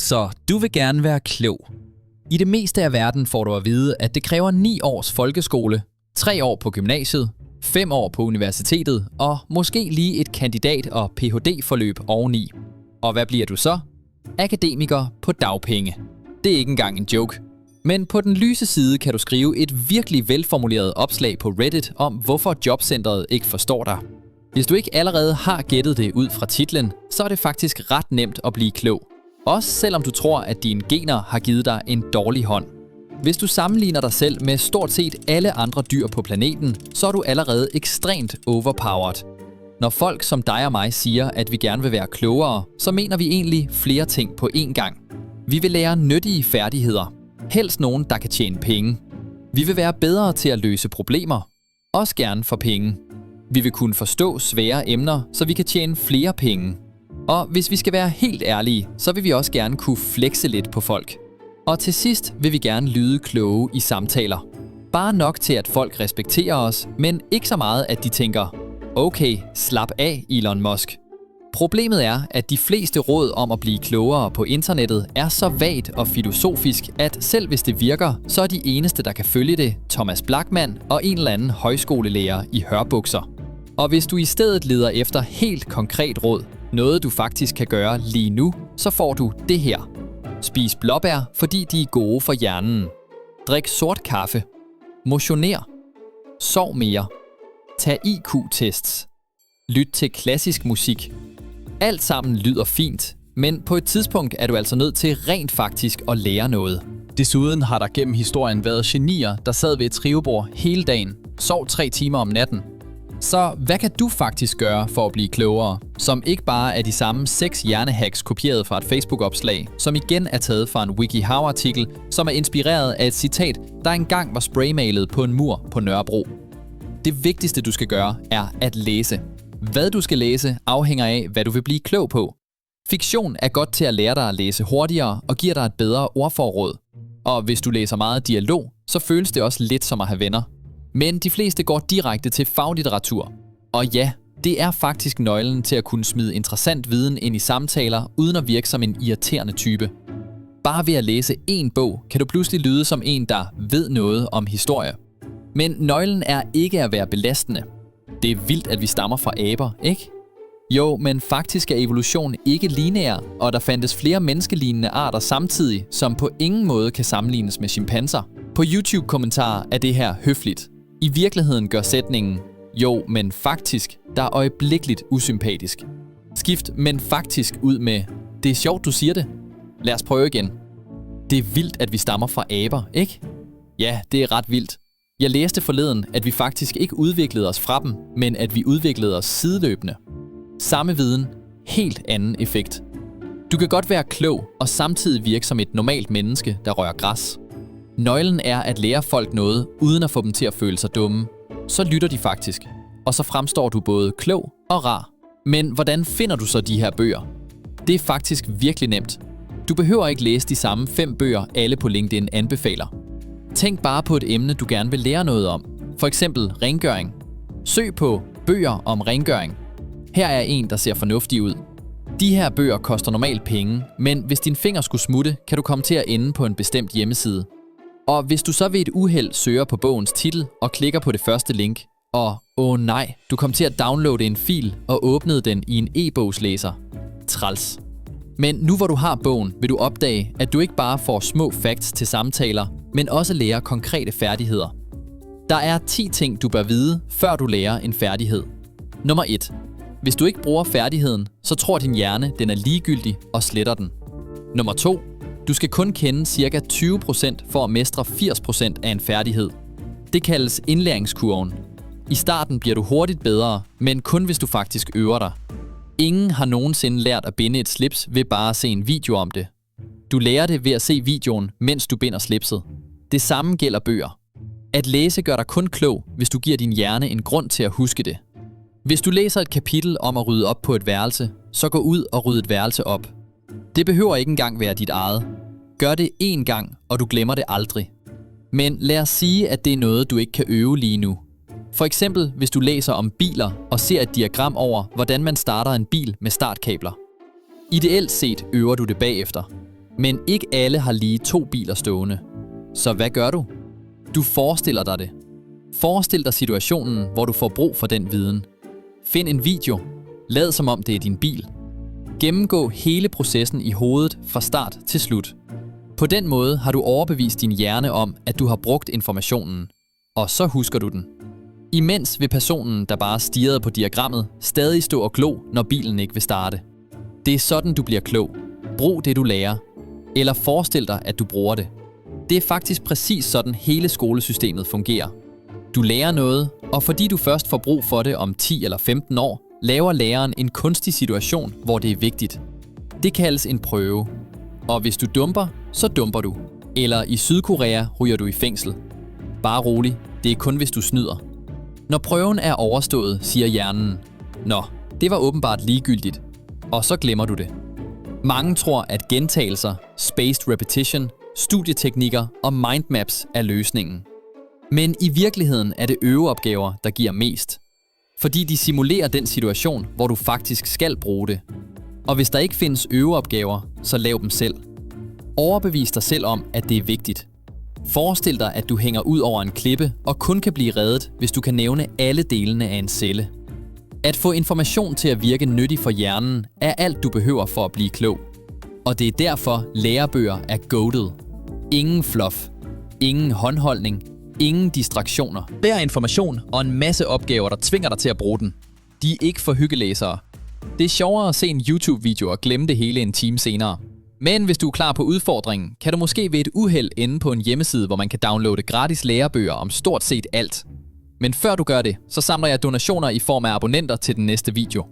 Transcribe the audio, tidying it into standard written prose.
Så du vil gerne være klog. I det meste af verden får du at vide, at det kræver 9 års folkeskole, 3 år på gymnasiet, 5 år på universitetet og måske lige et kandidat- og Ph.D.-forløb oveni. Og hvad bliver du så? Akademiker på dagpenge. Det er ikke engang en joke. Men på den lyse side kan du skrive et virkelig velformuleret opslag på Reddit om, hvorfor jobcentret ikke forstår dig. Hvis du ikke allerede har gættet det ud fra titlen, så er det faktisk ret nemt at blive klog. Også selvom du tror, at dine gener har givet dig en dårlig hånd. Hvis du sammenligner dig selv med stort set alle andre dyr på planeten, så er du allerede ekstremt overpowered. Når folk som dig og mig siger, at vi gerne vil være klogere, så mener vi egentlig flere ting på én gang. Vi vil lære nyttige færdigheder. Helst nogen, der kan tjene penge. Vi vil være bedre til at løse problemer. Også gerne for penge. Vi vil kunne forstå svære emner, så vi kan tjene flere penge. Og hvis vi skal være helt ærlige, så vil vi også gerne kunne flexe lidt på folk. Og til sidst vil vi gerne lyde kloge i samtaler. Bare nok til, at folk respekterer os, men ikke så meget, at de tænker, okay, slap af, Elon Musk. Problemet er, at de fleste råd om at blive klogere på internettet er så vagt og filosofisk, at selv hvis det virker, så er de eneste, der kan følge det, Thomas Blachman og en eller anden højskolelærer i hørbukser. Og hvis du i stedet leder efter helt konkret råd, noget du faktisk kan gøre lige nu, så får du det her. Spis blåbær, fordi de er gode for hjernen. Drik sort kaffe. Motioner. Sov mere. Tag IQ-tests. Lyt til klassisk musik. Alt sammen lyder fint, men på et tidspunkt er du altså nødt til rent faktisk at lære noget. Desuden har der gennem historien været genier, der sad ved et skrivebord hele dagen, sov 3 timer om natten. Så hvad kan du faktisk gøre for at blive klogere, som ikke bare er de samme 6 hjernehacks kopieret fra et Facebook-opslag, som igen er taget fra en WikiHow-artikel, som er inspireret af et citat, der engang var spraymalet på en mur på Nørrebro. Det vigtigste du skal gøre er at læse. Hvad du skal læse afhænger af, hvad du vil blive klog på. Fiktion er godt til at lære dig at læse hurtigere og giver dig et bedre ordforråd. Og hvis du læser meget dialog, så føles det også lidt som at have venner. Men de fleste går direkte til faglitteratur. Og ja, det er faktisk nøglen til at kunne smide interessant viden ind i samtaler, uden at virke som en irriterende type. Bare ved at læse én bog, kan du pludselig lyde som en, der ved noget om historie. Men nøglen er ikke at være belastende. Det er vildt, at vi stammer fra aber, ikke? Jo, men faktisk er evolution ikke lineær, og der fandtes flere menneskelignende arter samtidig, som på ingen måde kan sammenlignes med chimpanser. På YouTube-kommentarer er det her høfligt. I virkeligheden gør sætningen, jo, men faktisk, der er øjeblikkeligt usympatisk. Skift men faktisk ud med, det er sjovt, du siger det. Lad os prøve igen. Det er vildt, at vi stammer fra aber, ikke? Ja, det er ret vildt. Jeg læste forleden, at vi faktisk ikke udviklede os fra dem, men at vi udviklede os sideløbende. Samme viden, helt anden effekt. Du kan godt være klog og samtidig virke som et normalt menneske, der rører græs. Nøglen er at lære folk noget, uden at få dem til at føle sig dumme. Så lytter de faktisk, og så fremstår du både klog og rar. Men hvordan finder du så de her bøger? Det er faktisk virkelig nemt. Du behøver ikke læse de samme 5 bøger, alle på LinkedIn anbefaler. Tænk bare på et emne, du gerne vil lære noget om. For eksempel rengøring. Søg på bøger om rengøring. Her er en, der ser fornuftig ud. De her bøger koster normalt penge, men hvis din finger skulle smutte, kan du komme til at ende på en bestemt hjemmeside. Og hvis du så ved et uheld søger på bogens titel og klikker på det første link, og nej, du kom til at downloade en fil og åbnede den i en e-bogslæser. Træls. Men nu hvor du har bogen, vil du opdage, at du ikke bare får små facts til samtaler, men også lærer konkrete færdigheder. Der er 10 ting, du bør vide, før du lærer en færdighed. Nummer 1. Hvis du ikke bruger færdigheden, så tror din hjerne, den er ligegyldig og sletter den. Nummer 2. Du skal kun kende ca. 20% for at mestre 80% af en færdighed. Det kaldes indlæringskurven. I starten bliver du hurtigt bedre, men kun hvis du faktisk øver dig. Ingen har nogensinde lært at binde et slips ved bare at se en video om det. Du lærer det ved at se videoen, mens du binder slipset. Det samme gælder bøger. At læse gør dig kun klog, hvis du giver din hjerne en grund til at huske det. Hvis du læser et kapitel om at rydde op på et værelse, så gå ud og rydde et værelse op. Det behøver ikke engang være dit eget. Gør det én gang, og du glemmer det aldrig. Men lad os sige, at det er noget, du ikke kan øve lige nu. For eksempel, hvis du læser om biler og ser et diagram over, hvordan man starter en bil med startkabler. Ideelt set øver du det bagefter. Men ikke alle har lige 2 biler stående. Så hvad gør du? Du forestiller dig det. Forestil dig situationen, hvor du får brug for den viden. Find en video. Lad som om det er din bil. Gennemgå hele processen i hovedet fra start til slut. På den måde har du overbevist din hjerne om, at du har brugt informationen. Og så husker du den. Imens vil personen, der bare stirrede på diagrammet, stadig stå og glo, når bilen ikke vil starte. Det er sådan, du bliver klog. Brug det, du lærer. Eller forestil dig, at du bruger det. Det er faktisk præcis sådan, hele skolesystemet fungerer. Du lærer noget, og fordi du først får brug for det om 10 eller 15 år, laver læreren en kunstig situation, hvor det er vigtigt. Det kaldes en prøve. Og hvis du dumper, så dumper du. Eller i Sydkorea ryger du i fængsel. Bare rolig, det er kun hvis du snyder. Når prøven er overstået, siger hjernen, nå, det var åbenbart ligegyldigt. Og så glemmer du det. Mange tror, at gentagelser, spaced repetition, studieteknikker og mindmaps er løsningen. Men i virkeligheden er det øveopgaver, der giver mest. Fordi de simulerer den situation, hvor du faktisk skal bruge det. Og hvis der ikke findes øveopgaver, så lav dem selv. Overbevis dig selv om, at det er vigtigt. Forestil dig, at du hænger ud over en klippe og kun kan blive reddet, hvis du kan nævne alle delene af en celle. At få information til at virke nyttig for hjernen er alt, du behøver for at blive klog. Og det er derfor, lærebøger er goated. Ingen fluff. Ingen håndholdning. Ingen distraktioner. Der er information og en masse opgaver, der tvinger dig til at bruge den. De er ikke for hyggelæsere. Det er sjovere at se en YouTube-video og glemme det hele en time senere. Men hvis du er klar på udfordringen, kan du måske ved et uheld ende på en hjemmeside, hvor man kan downloade gratis lærebøger om stort set alt. Men før du gør det, så samler jeg donationer i form af abonnenter til den næste video.